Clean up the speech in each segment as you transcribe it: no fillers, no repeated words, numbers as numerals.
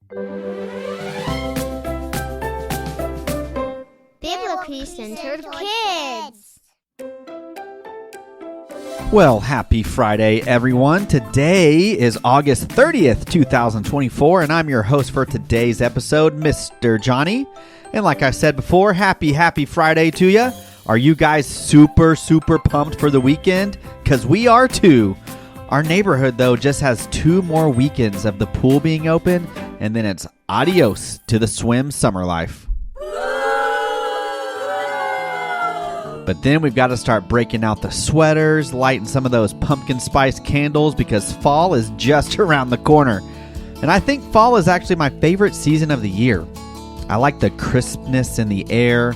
Biblically Centered Kids. Well, happy Friday, everyone. Today is August 30th, 2024, and I'm your host for today's episode, Mr. Johnny. And like I said before, happy Friday to you. Are you guys super pumped for the weekend? Because we are too. Our neighborhood, though, just has 2 more weekends of the pool being open, and then it's adios to the swim summer life. But then we've got to start breaking out the sweaters, lighting some of those pumpkin spice candles because fall is just around the corner. And I think fall is actually my favorite season of the year. I like the crispness in the air,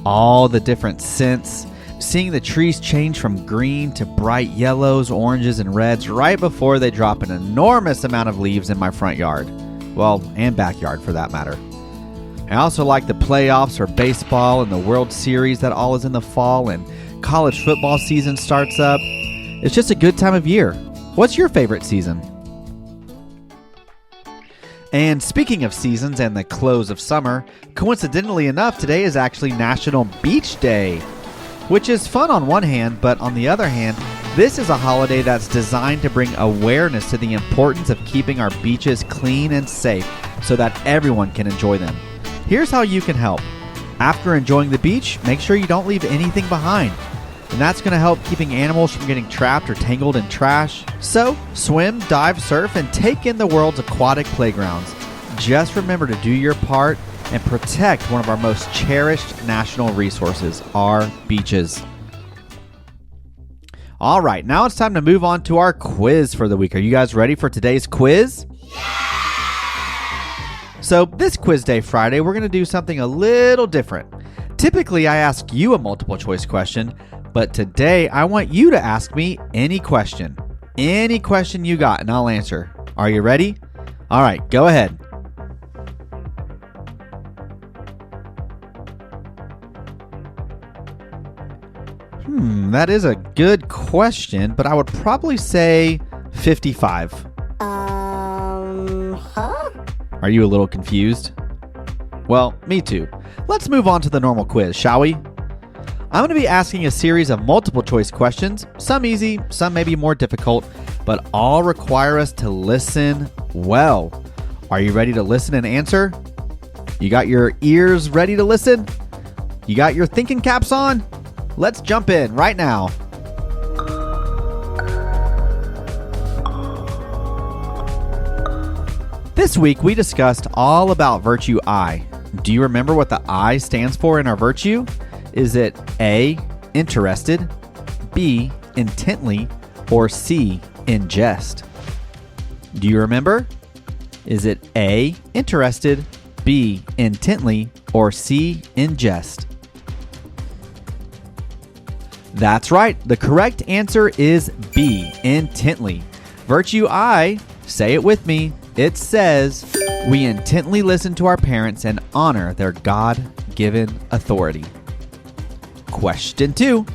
all the different scents, seeing the trees change from green to bright yellows, oranges, and reds right before they drop an enormous amount of leaves in my front yard. Well, and backyard for that matter. I also like the playoffs for baseball and the World Series that all is in the fall, and college football season starts up. It's just a good time of year. What's your favorite season? And speaking of seasons and the close of summer, coincidentally enough, today is actually National Beach Day, which is fun on one hand, but on the other hand, this is a holiday that's designed to bring awareness to the importance of keeping our beaches clean and safe so that everyone can enjoy them. Here's how you can help. After enjoying the beach, make sure you don't leave anything behind. And that's going to help keeping animals from getting trapped or tangled in trash. So, swim, dive, surf, and take in the world's aquatic playgrounds. Just remember to do your part and protect one of our most cherished national resources, our beaches. All right, now it's time to move on to our quiz for the week. Are you guys ready for today's quiz? So this Quiz Day Friday, we're going to do something a little different. Typically, I ask you a multiple choice question, but today I want you to ask me any question. Any question you got, and I'll answer. Are you ready? All right, go ahead. That is a good question, but I would probably say 55. Are you a little confused? Well, me too. Let's move on to the normal quiz, shall we? I'm going to be asking a series of multiple choice questions, some easy, some maybe more difficult, but all require us to listen well. Are you ready to listen and answer? You got your ears ready to listen? You got your thinking caps on? Let's jump in right now. This week, we discussed all about virtue I. Do you remember what the I stands for in our virtue? Is it A, interested, B, intently, or C, in jest? Do you remember? Is it A, interested, B, intently, or C, in jest? That's right. The correct answer is B, intently. Virtue I, say it with me. It says, we intently listen to our parents and honor their God-given authority. Question 2.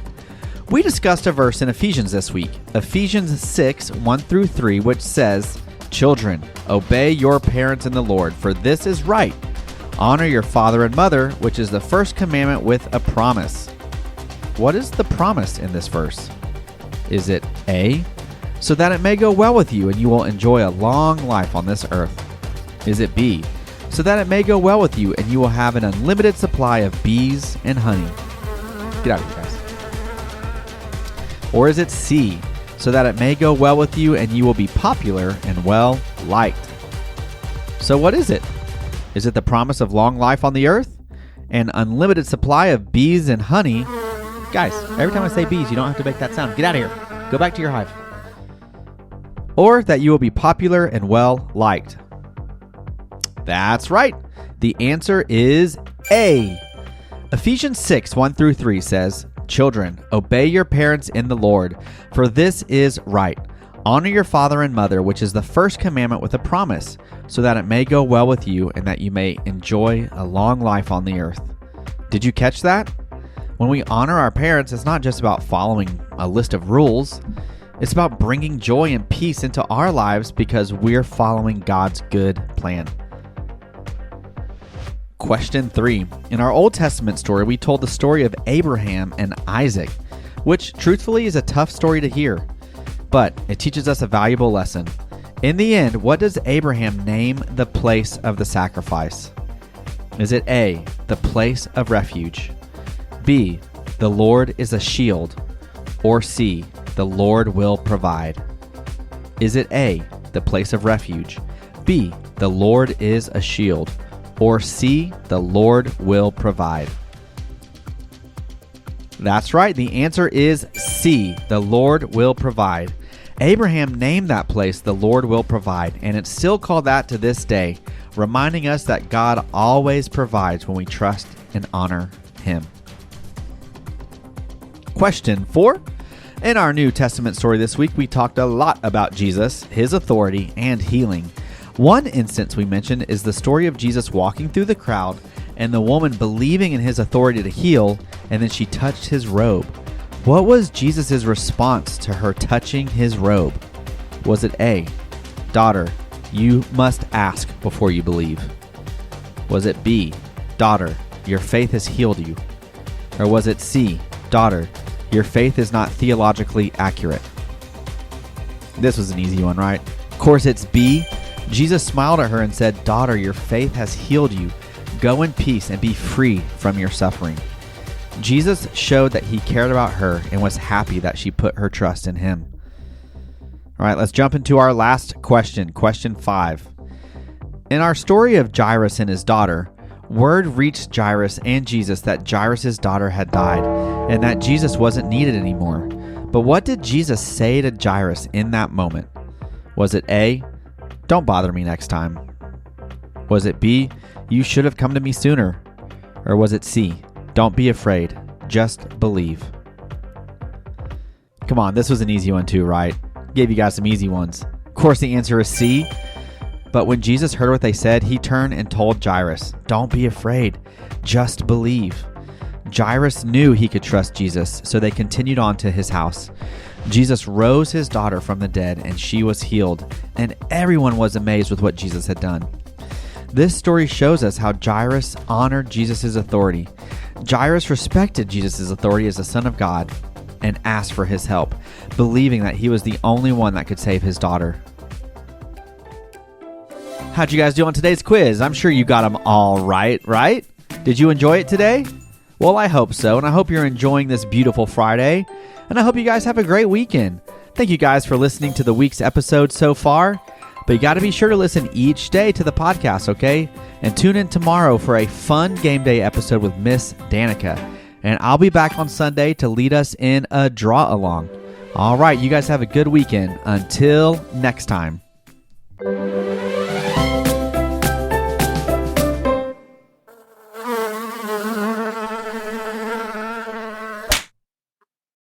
We discussed a verse in Ephesians this week, Ephesians 6, 1-3, which says, Children, obey your parents in the Lord, for this is right. Honor your father and mother, which is the first commandment with a promise. What is the promise in this verse? Is it A, so that it may go well with you and you will enjoy a long life on this earth? Is it B, so that it may go well with you and you will have an unlimited supply of bees and honey? Get out of here, guys. Or is it C, so that it may go well with you and you will be popular and well liked? So what is it? Is it the promise of long life on the earth? An unlimited supply of bees and honey? Guys, every time I say bees, you don't have to make that sound. Get out of here. Go back to your hive. Or that you will be popular and well liked. That's right. The answer is A. Ephesians 6, 1-3 says, Children, obey your parents in the Lord, for this is right. Honor your father and mother, which is the first commandment with a promise, so that it may go well with you and that you may enjoy a long life on the earth. Did you catch that? When we honor our parents, it's not just about following a list of rules. It's about bringing joy and peace into our lives because we're following God's good plan. Question 3. In our Old Testament story, we told the story of Abraham and Isaac, which truthfully is a tough story to hear, but it teaches us a valuable lesson. In the end, what does Abraham name the place of the sacrifice? Is it A, the place of refuge, B, the Lord is a shield, or C, the Lord will provide? Is it A, the place of refuge, B, the Lord is a shield, or C, the Lord will provide? That's right. The answer is C, the Lord will provide. Abraham named that place the Lord will provide, and it's still called that to this day, reminding us that God always provides when we trust and honor Him. Question 4. In our New Testament story this week, we talked a lot about Jesus, His authority, and healing. One instance we mentioned is the story of Jesus walking through the crowd and the woman believing in His authority to heal, and then she touched His robe. What was Jesus' response to her touching His robe? Was it A, daughter, you must ask before you believe? Was it B, daughter, your faith has healed you? Or was it C, daughter, your faith is not theologically accurate? This was an easy one, right? Of course, it's B. Jesus smiled at her and said, daughter, your faith has healed you. Go in peace and be free from your suffering. Jesus showed that He cared about her and was happy that she put her trust in Him. All right, let's jump into our last question, question 5. In our story of Jairus and his daughter, word reached Jairus and Jesus that Jairus' daughter had died and that Jesus wasn't needed anymore. But what did Jesus say to Jairus in that moment? Was it A, don't bother me next time? Was it B, you should have come to me sooner? Or was it C, don't be afraid, just believe? Come on, this was an easy one too, right? Gave you guys some easy ones. Of course, the answer is C. But when Jesus heard what they said, He turned and told Jairus, don't be afraid, just believe. Jairus knew he could trust Jesus, so they continued on to his house. Jesus rose his daughter from the dead, and she was healed, and everyone was amazed with what Jesus had done. This story shows us how Jairus honored Jesus' authority. Jairus respected Jesus' authority as the Son of God and asked for His help, believing that He was the only one that could save his daughter. How'd you guys do on today's quiz? I'm sure you got them all right? Did you enjoy it today? Well, I hope so, and I hope you're enjoying this beautiful Friday, and I hope you guys have a great weekend. Thank you guys for listening to the week's episode so far, but you got to be sure to listen each day to the podcast, okay? And tune in tomorrow for a fun game day episode with Miss Danika, and I'll be back on Sunday to lead us in a draw along. All right, you guys have a good weekend. Until next time.